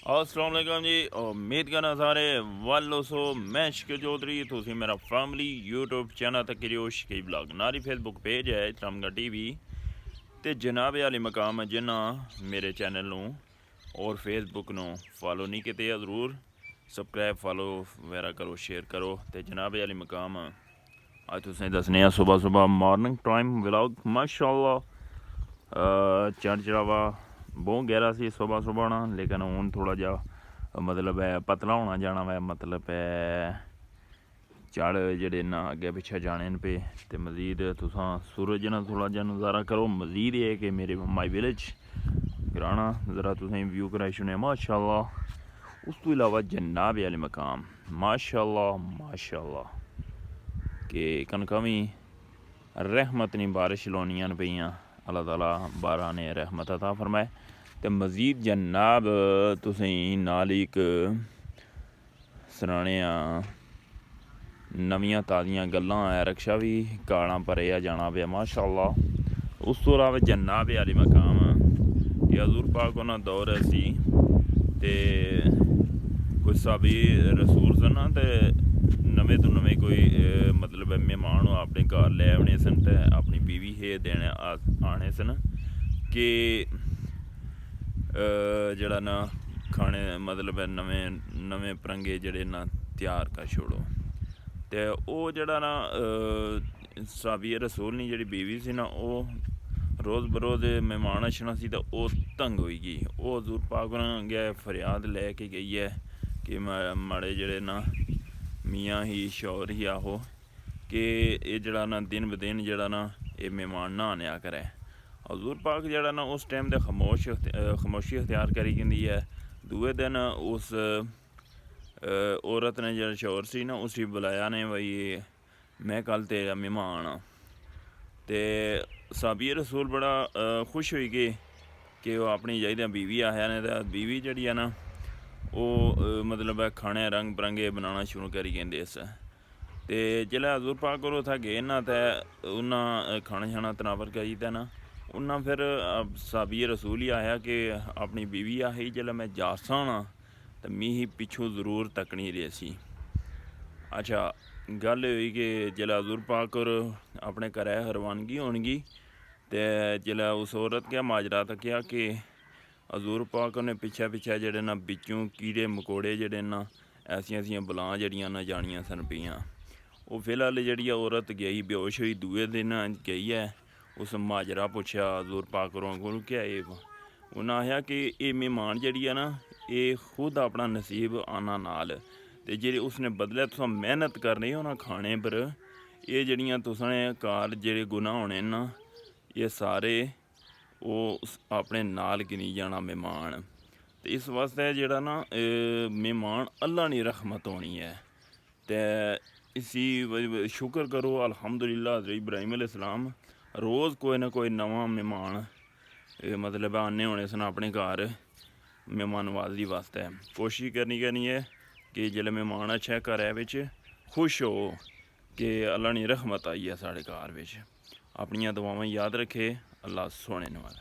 अस्सलाम वालेकुम जी। उम्मीद करना सारे वालो सो मैं शकील चौधरी तुसी मेरा फैमिली यूट्यूब चैनल तक करियो शकील ब्लॉग नारी फेसबुक पेज है इस्लामगढ़ टीवी ते जनाब आली मकाम जिन्हें मेरे चैनल नू और फेसबुक नू फॉलो नहीं किते ज़रूर सबसक्राइब फॉलो वगैरह करो शेयर करो। तो जनाब आली मकाम अज तुसें दसने सुबह सुबह मॉर्निंग टाइम व्लॉग माशाअल्लाह चढ़ चढ़ावा बहुत गहरा सी सुबह सुबह ना, लेकिन हूँ थोड़ा जा मतलब है पतला होना जाना वै मतलब है चढ़ जेह्ड़े ना अग्गे पिच्छे जाने न पे। तो मजीद तुसां सूरज ना थोड़ा जा नज़ारा करो। मजीद ये कि मेरे माई विलेज कराना ज़रा तुसें व्यू कराई छुड़ने माशाअल्लाह। उस तो इलावा जनाब आले मकाम माशाअल्लाह माशाअल्लाह कि कनकां भी रहमत नी बारिश लौनियां पेइयां। अल्लाह ताला बारा ने रहमत अता फरमाए। तो मजीद जनाब तुसें नाल एक सनाने नवियां ताज़ियां गल्लां है। रक्षा भी काला भरिया जाना पे माशाअल्लाह। उस तो इलावा जनाब आली मकाम ये हज़ूर पाक उन्हां दौर सी ते कोई साहबी रसूल सन ते नवे तो नवे कोई मतलब मेहमान अपने घर लै आने सन ते अपनी बीवी हे देने आने सन कि जड़ा ना खाने मतलब नवे नवे परंगे जड़े ना तैयार कर छोड़ो। तो वो जड़ा ना साहबी रसूल नी जी बीवी सी ना वो रोज़ बरोज़ मेहमान अछना सी तो वो तंग होई गई। वो हज़ूर पाक गया फरियाद लैके गई है कि माड़े जड़े ना मियाँ ही शौर ही आहो कि ये जड़ा ना दिन ब दिन जड़ा ना ये मेहमान ना आने करे। हज़ूर पाक जड़ा ना उस टाइम दे खामोशी अख्तियार करी गई है। दूए दिन उस औरत ने जो शौर सी ना उसी बुलाया ने भाई मैं कल तेरा मेहमान हाँ। तो साहबी रसूल बड़ा खुश हुई गए कि वह अपनी चाहिए बीवी आया ने। तो बीवी जड़ी है ना वो मतलब खाने रंग बरंगे बनाना शुरू करी गेंदे इस। तो जिसलै हज़ूर पाक होर उत्थै गए ना तो उन्हें खाना शाना तनावर करी दिता ना उन्हें फिर साहबी रसूल ही आया कि अपनी बीवी आई जिसलै मैं जासा ना तो मी पिछू ज़रूर तकनी रही सी। अच्छा गल हुई कि जिसलै हज़ूर पाक होर अपने घरै रवानगी होनगी तो जिसलै उस औरत क्या माजरा तक्या कि हज़ूर पाक ने पिछे पिछे जड़े ना बिच्चों कीड़े मकोड़े जड़े ना ऐसियां ऐसियां बलां जड़ियां ना जानियां सन पियां। वो फिलहाल जी औरत गई बेहोश हुई दूए दिन गई है उस माजरा पुछया हज़ूर पाक होरों को क्या ये उन्हें आख्या कि ये मेहमान जड़ी है ना ये खुद अपना नसीब आना नाल ते जे उसने बदले तुस मेहनत करनी उन्हें खाने पर ये जड़ियां तुसें घर जेह्ड़े गुनाह होने ना ये सारे वो अपने नाल गिनी जाना मेहमान। तो इस वास्ते जड़ा ना मेहमान अल्लाह नी रहमत होनी है। तो इसी शुक्र करो अल्हम्दुलिल्लाह हज़रत इब्राहीम अलैहिस्सलाम रोज़ कोई ना कोई नवा मेहमान मतलब आने होने सन अपने घर मेहमान नवाजी वास्ते। कोशिश करनी है कि जिसलै मेहमान अच्छा घरै बिच खुश हो कि अल्लाह नी रहमत आई है साढ़े घर बिच। अपनियां दुआवां याद रखे। अल्लाह सोने वाला।